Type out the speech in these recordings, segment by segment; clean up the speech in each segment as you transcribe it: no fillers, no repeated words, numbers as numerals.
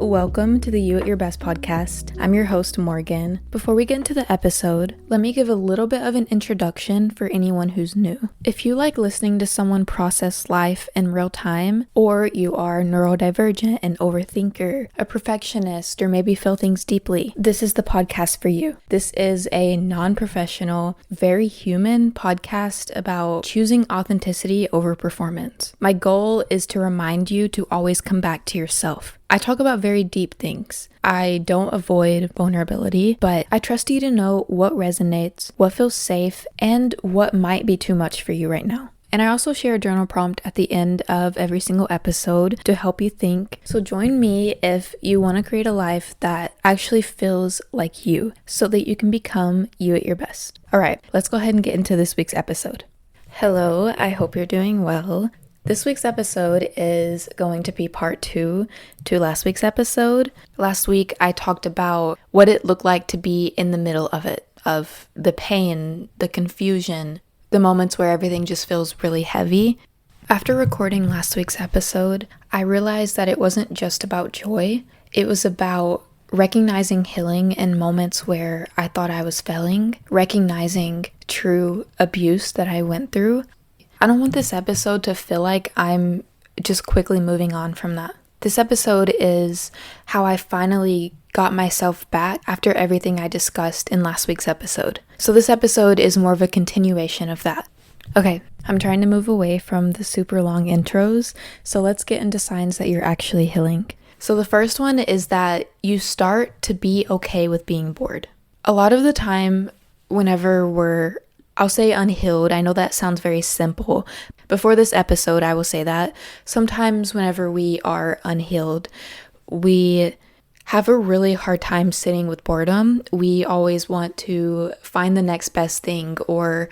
Welcome to the You at Your Best podcast. I'm your host, Morgan. Before we get into the episode, let me give a little bit of an introduction for anyone who's new. If you like listening to someone process life in real time, or you are neurodivergent, an overthinker, a perfectionist, or maybe feel things deeply, this is the podcast for you. This is a non-professional, very human podcast about choosing authenticity over performance. My goal is to remind you to always come back to yourself. I talk about very deep things. I don't avoid vulnerability, but I trust you to know what resonates, what feels safe, and what might be too much for you right now. And I also share a journal prompt at the end of every single episode to help you think. So join me if you want to create a life that actually feels like you, so that you can become you at your best. All right, let's go ahead and get into this week's episode. Hello, I hope you're doing well. This week's episode is going to be part 2 to last week's episode. Last week, I talked about what it looked like to be in the middle of it, of the pain, the confusion, the moments where everything just feels really heavy. After recording last week's episode, I realized that it wasn't just about joy. It was about recognizing healing in moments where I thought I was failing, recognizing true abuse that I went through. I don't want this episode to feel like I'm just quickly moving on from that. This episode is how I finally got myself back after everything I discussed in last week's episode. So this episode is more of a continuation of that. Okay, I'm trying to move away from the super long intros, so let's get into signs that you're actually healing. So the first one is that you start to be okay with being bored. A lot of the time, whenever I'll say unhealed. I know that sounds very simple. Before this episode, I will say that sometimes whenever we are unhealed, we have a really hard time sitting with boredom. We always want to find the next best thing, or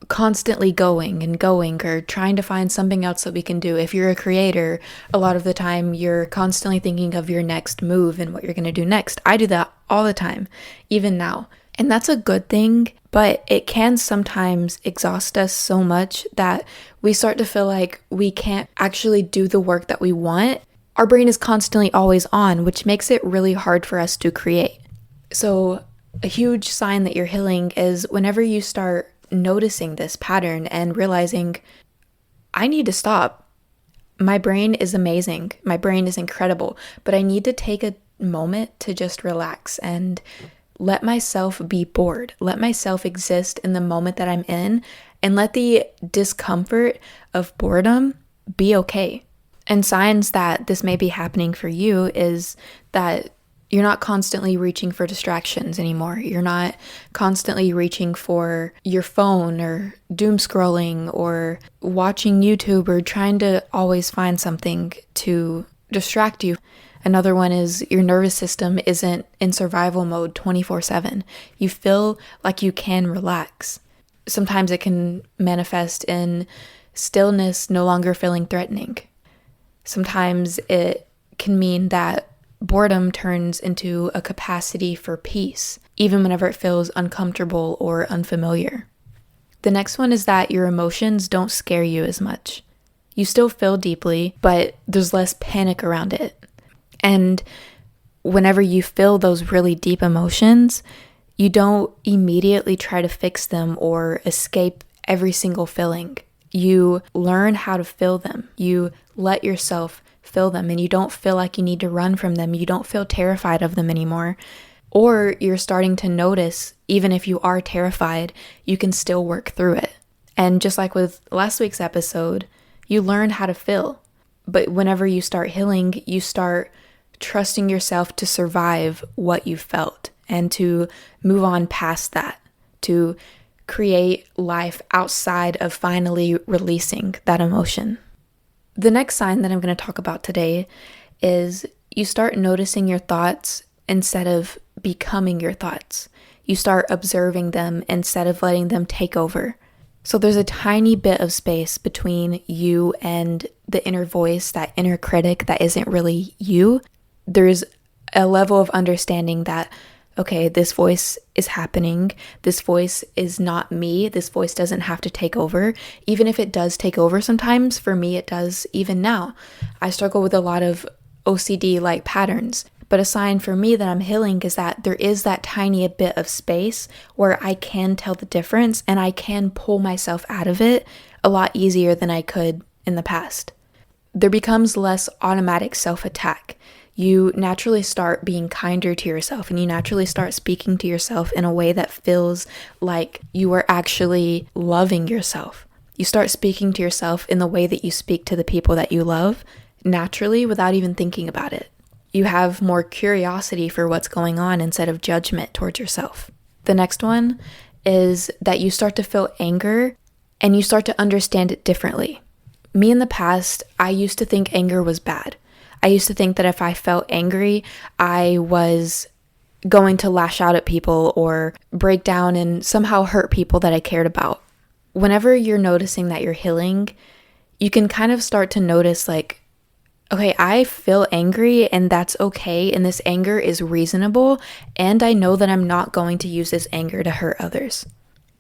constantly going or trying to find something else that we can do. If you're a creator, a lot of the time you're constantly thinking of your next move and what you're going to do next. I do that all the time, even now. And that's a good thing, but it can sometimes exhaust us so much that we start to feel like we can't actually do the work that we want. Our brain is constantly always on, which makes it really hard for us to create. So a huge sign that you're healing is whenever you start noticing this pattern and realizing, I need to stop. My brain is amazing. My brain is incredible, but I need to take a moment to just relax and let myself be bored. Let myself exist in the moment that I'm in, and let the discomfort of boredom be okay. And signs that this may be happening for you is that you're not constantly reaching for distractions anymore. You're not constantly reaching for your phone or doom scrolling or watching YouTube or trying to always find something to distract you. Another one is your nervous system isn't in survival mode 24/7. You feel like you can relax. Sometimes it can manifest in stillness no longer feeling threatening. Sometimes it can mean that boredom turns into a capacity for peace, even whenever it feels uncomfortable or unfamiliar. The next one is that your emotions don't scare you as much. You still feel deeply, but there's less panic around it. And whenever you feel those really deep emotions, you don't immediately try to fix them or escape every single feeling. You learn how to feel them. You let yourself feel them, and you don't feel like you need to run from them. You don't feel terrified of them anymore. Or you're starting to notice, even if you are terrified, you can still work through it. And just like with last week's episode, you learn how to feel. But whenever you start healing, you start trusting yourself to survive what you felt and to move on past that, to create life outside of finally releasing that emotion. The next sign that I'm going to talk about today is you start noticing your thoughts instead of becoming your thoughts. You start observing them instead of letting them take over. So there's a tiny bit of space between you and the inner voice, that inner critic that isn't really you. There's a level of understanding that, okay, this voice is happening. This voice is not me. This voice doesn't have to take over. Even if it does take over sometimes, for me it does even now. I struggle with a lot of OCD-like patterns. But a sign for me that I'm healing is that there is that tiny bit of space where I can tell the difference and I can pull myself out of it a lot easier than I could in the past. There becomes less automatic self-attack. You naturally start being kinder to yourself and you naturally start speaking to yourself in a way that feels like you are actually loving yourself. You start speaking to yourself in the way that you speak to the people that you love naturally without even thinking about it. You have more curiosity for what's going on instead of judgment towards yourself. The next one is that you start to feel anger and you start to understand it differently. Me in the past, I used to think anger was bad. I used to think that if I felt angry, I was going to lash out at people or break down and somehow hurt people that I cared about. Whenever you're noticing that you're healing, you can kind of start to notice like, okay, I feel angry and that's okay, and this anger is reasonable, and I know that I'm not going to use this anger to hurt others.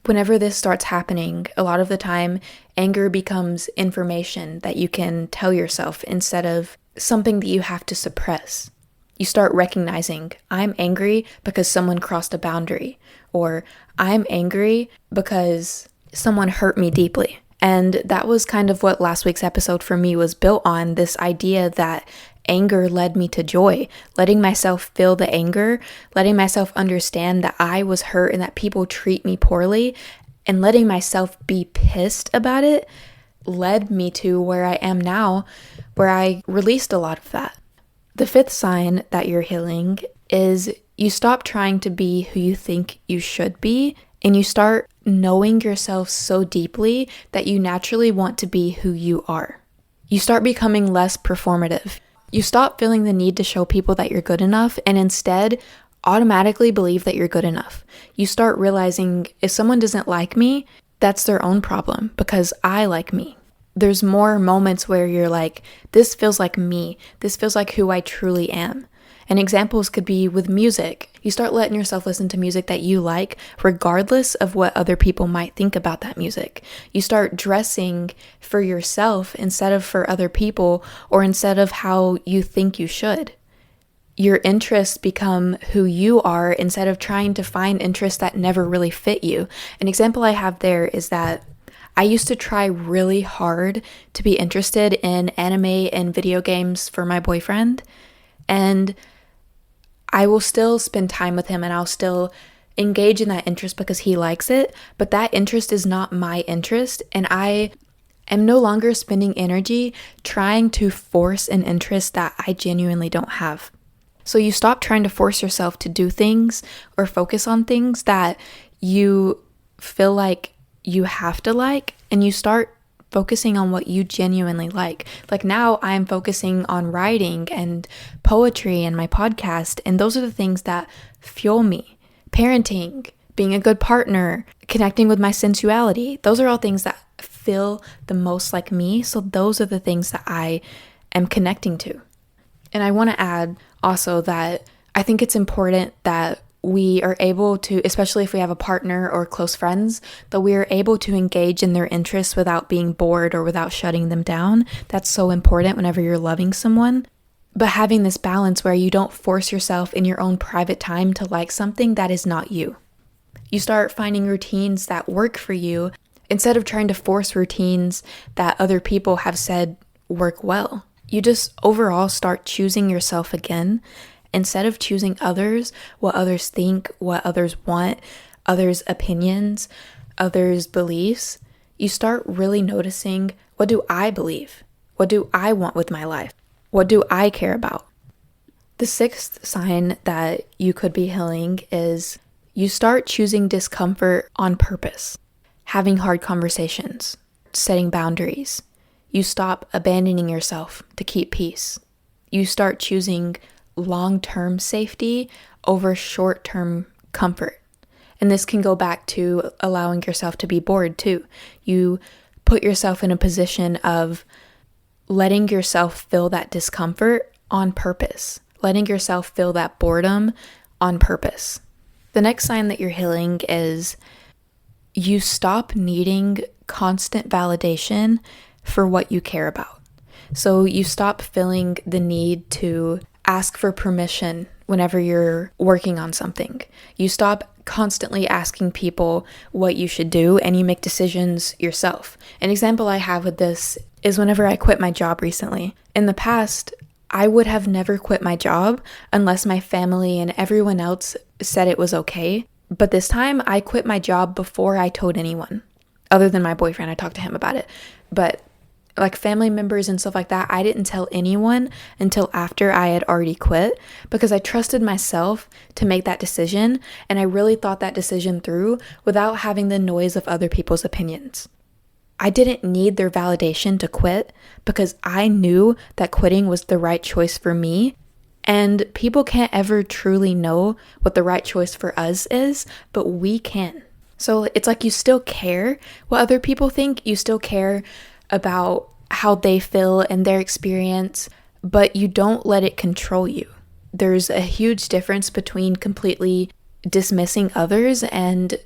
Whenever this starts happening, a lot of the time, anger becomes information that you can tell yourself instead of something that you have to suppress. You start recognizing, I'm angry because someone crossed a boundary, or I'm angry because someone hurt me deeply. And that was kind of what last week's episode for me was built on, this idea that anger led me to joy, letting myself feel the anger, letting myself understand that I was hurt and that people treat me poorly, and letting myself be pissed about it led me to where I am now, where I released a lot of that. The fifth sign that you're healing is you stop trying to be who you think you should be, and you start knowing yourself so deeply that you naturally want to be who you are. You start becoming less performative. You stop feeling the need to show people that you're good enough and instead automatically believe that you're good enough. You start realizing if someone doesn't like me, that's their own problem because I like me. There's more moments where you're like, this feels like me. This feels like who I truly am. And examples could be with music. You start letting yourself listen to music that you like, regardless of what other people might think about that music. You start dressing for yourself instead of for other people, or instead of how you think you should. Your interests become who you are instead of trying to find interests that never really fit you. An example I have there is that I used to try really hard to be interested in anime and video games for my boyfriend, and I will still spend time with him and I'll still engage in that interest because he likes it, but that interest is not my interest, and I am no longer spending energy trying to force an interest that I genuinely don't have. So you stop trying to force yourself to do things or focus on things that you feel like you have to like, and you start focusing on what you genuinely like. Like now I'm focusing on writing and poetry and my podcast, and those are the things that fuel me. Parenting, being a good partner, connecting with my sensuality, those are all things that feel the most like me. So those are the things that I am connecting to. And I want to add also that I think it's important that we are able to, especially if we have a partner or close friends, that we are able to engage in their interests without being bored or without shutting them down. That's so important whenever you're loving someone. But having this balance where you don't force yourself in your own private time to like something that is not you. You start finding routines that work for you instead of trying to force routines that other people have said work well. You just overall start choosing yourself again. Instead of choosing others, what others think, what others want, others' opinions, others' beliefs, you start really noticing, what do I believe? What do I want with my life? What do I care about? The sixth sign that you could be healing is you start choosing discomfort on purpose, having hard conversations, setting boundaries. You stop abandoning yourself to keep peace. You start choosing long-term safety over short-term comfort. And this can go back to allowing yourself to be bored too. You put yourself in a position of letting yourself feel that discomfort on purpose, letting yourself feel that boredom on purpose. The next sign that you're healing is you stop needing constant validation for what you care about. So you stop feeling the need to ask for permission whenever you're working on something. You stop constantly asking people what you should do, and you make decisions yourself. An example I have with this is whenever I quit my job recently. In the past, I would have never quit my job unless my family and everyone else said it was okay. But this time, I quit my job before I told anyone, other than my boyfriend. I talked to him about it. But like family members and stuff like that, I didn't tell anyone until after I had already quit, because I trusted myself to make that decision, and I really thought that decision through without having the noise of other people's opinions. I didn't need their validation to quit because I knew that quitting was the right choice for me, and people can't ever truly know what the right choice for us is, but we can. So it's like you still care what other people think, you still care about how they feel and their experience, but you don't let it control you. There's a huge difference between completely dismissing others and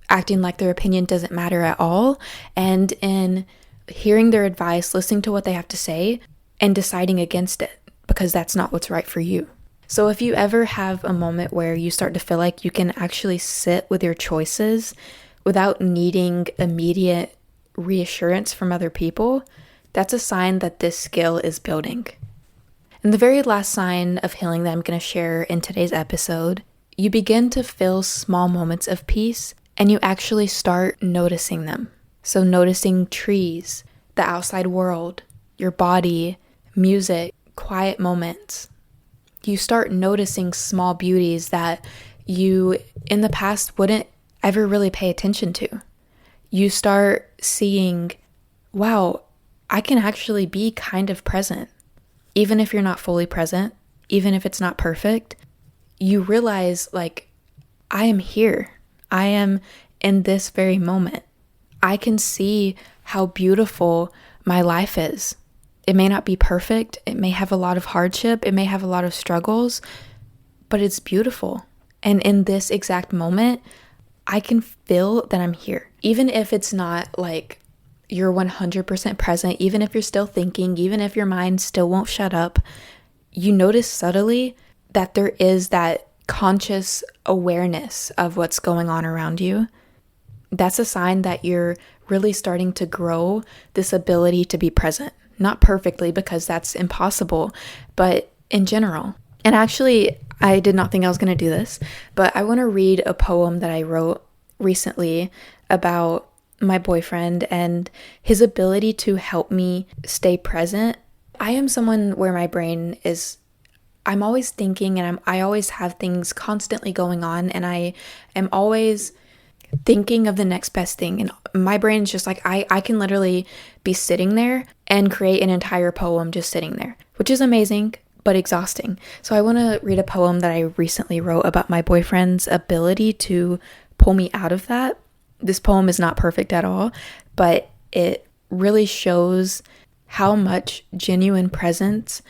acting like their opinion doesn't matter at all, and in hearing their advice, listening to what they have to say, and deciding against it because that's not what's right for you. So if you ever have a moment where you start to feel like you can actually sit with your choices without needing immediate reassurance from other people, that's a sign that this skill is building. And the very last sign of healing that I'm going to share in today's episode, you begin to feel small moments of peace and you actually start noticing them. So noticing trees, the outside world, your body, music, quiet moments. You start noticing small beauties that you in the past wouldn't ever really pay attention to. You start seeing, wow, I can actually be kind of present. Even if you're not fully present, even if it's not perfect, you realize like, I am here. I am in this very moment. I can see how beautiful my life is. It may not be perfect. It may have a lot of hardship. It may have a lot of struggles, but it's beautiful. And in this exact moment, I can feel that I'm here. Even if it's not like you're 100% present, even if you're still thinking, even if your mind still won't shut up, you notice subtly that there is that conscious awareness of what's going on around you. That's a sign that you're really starting to grow this ability to be present. Not perfectly, because that's impossible, but in general. And actually, I did not think I was going to do this, but I want to read a poem that I wrote recently about my boyfriend and his ability to help me stay present. I am someone where my brain is, I'm always thinking, and I always have things constantly going on, and I am always thinking of the next best thing. And my brain's just like, I can literally be sitting there and create an entire poem just sitting there, which is amazing, but exhausting. So I want to read a poem that I recently wrote about my boyfriend's ability to pull me out of that. This poem is not perfect at all, but it really shows how much genuine presence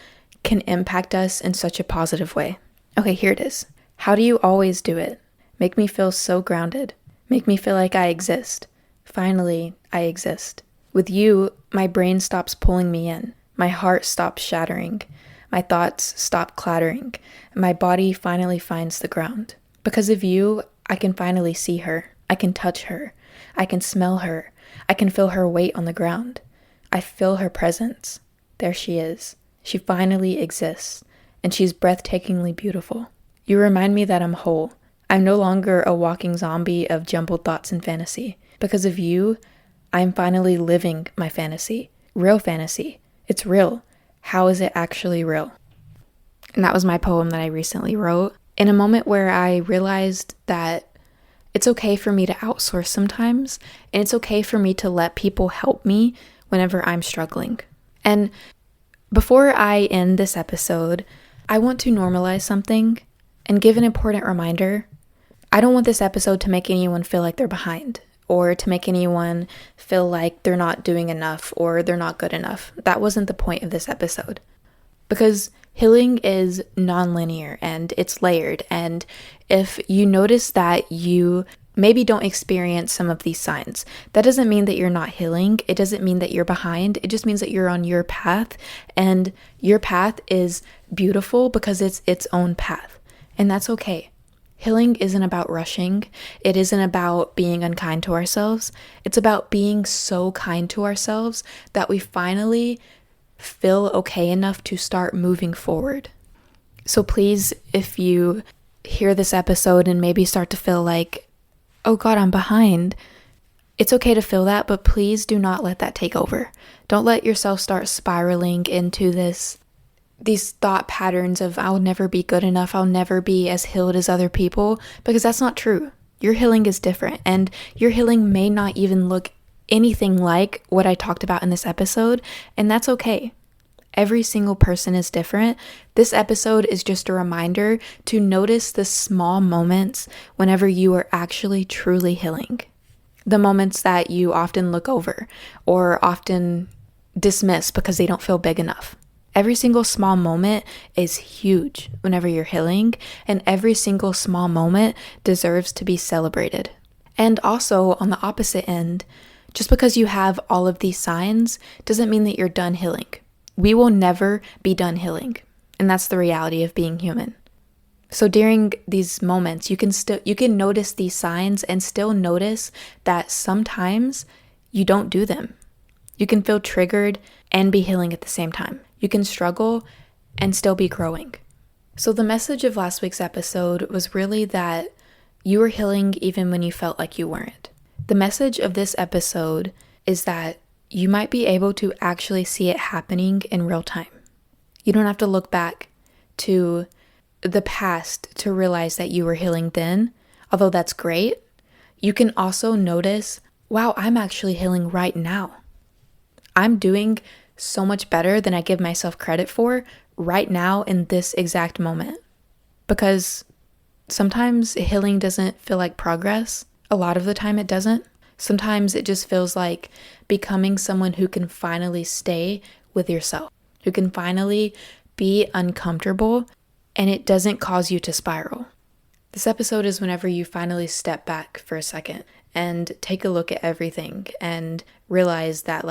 can impact us in such a positive way. Okay, here it is. How do you always do it? Make me feel so grounded. Make me feel like I exist. Finally, I exist. With you, my brain stops pulling me in. My heart stops shattering. My thoughts stop clattering. My body finally finds the ground. Because of you, I can finally see her. I can touch her. I can smell her. I can feel her weight on the ground. I feel her presence. There she is. She finally exists, and she's breathtakingly beautiful. You remind me that I'm whole. I'm no longer a walking zombie of jumbled thoughts and fantasy. Because of you, I'm finally living my fantasy. Real fantasy. It's real. How is it actually real? And that was my poem that I recently wrote in a moment where I realized that it's okay for me to outsource sometimes, and it's okay for me to let people help me whenever I'm struggling. And before I end this episode, I want to normalize something and give an important reminder. I don't want this episode to make anyone feel like they're behind, or to make anyone feel like they're not doing enough or they're not good enough. That wasn't the point of this episode. Because healing is non-linear and it's layered. And if you notice that you maybe don't experience some of these signs. That doesn't mean that you're not healing. It doesn't mean that you're behind. It just means that you're on your path, and your path is beautiful because it's its own path, and that's okay. Healing isn't about rushing. It isn't about being unkind to ourselves. It's about being so kind to ourselves that we finally feel okay enough to start moving forward. So please, if you hear this episode and maybe start to feel like, oh God, I'm behind, it's okay to feel that, but please do not let that take over. Don't let yourself start spiraling into these thought patterns of I'll never be good enough, I'll never be as healed as other people, because that's not true. Your healing is different, and your healing may not even look anything like what I talked about in this episode, and that's okay. Every single person is different. This episode is just a reminder to notice the small moments whenever you are actually truly healing. The moments that you often look over or often dismiss because they don't feel big enough. Every single small moment is huge whenever you're healing, and every single small moment deserves to be celebrated. And also, on the opposite end, just because you have all of these signs doesn't mean that you're done healing. We will never be done healing, and that's the reality of being human. So during these moments, you can notice these signs and still notice that sometimes you don't do them. You can feel triggered and be healing at the same time. You can struggle and still be growing. So the message of last week's episode was really that you were healing even when you felt like you weren't. The message of this episode is that you might be able to actually see it happening in real time. You don't have to look back to the past to realize that you were healing then, although that's great. You can also notice, wow, I'm actually healing right now. I'm doing so much better than I give myself credit for right now in this exact moment. Because sometimes healing doesn't feel like progress. A lot of the time it doesn't. Sometimes it just feels like becoming someone who can finally stay with yourself, who can finally be uncomfortable, and it doesn't cause you to spiral. This episode is whenever you finally step back for a second and take a look at everything and realize that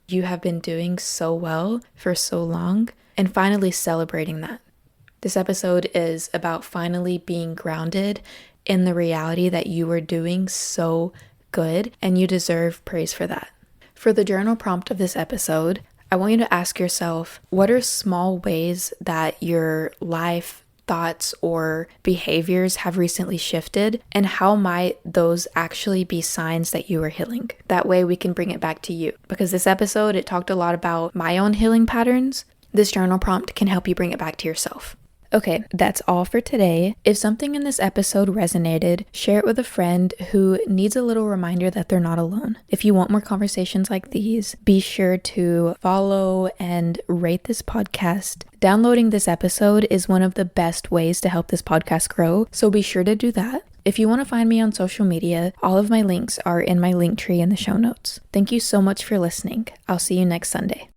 you have been doing so well for so long, and finally celebrating that. This episode is about finally being grounded in the reality that you are doing so good, and you deserve praise for that. For the journal prompt of this episode, I want you to ask yourself, what are small ways that your life, thoughts, or behaviors have recently shifted, and how might those actually be signs that you are healing? That way we can bring it back to you. Because this episode, it talked a lot about my own healing patterns. This journal prompt can help you bring it back to yourself. Okay, that's all for today. If something in this episode resonated, share it with a friend who needs a little reminder that they're not alone. If you want more conversations like these, be sure to follow and rate this podcast. Downloading this episode is one of the best ways to help this podcast grow, so be sure to do that. If you want to find me on social media, all of my links are in my link tree in the show notes. Thank you so much for listening. I'll see you next Sunday.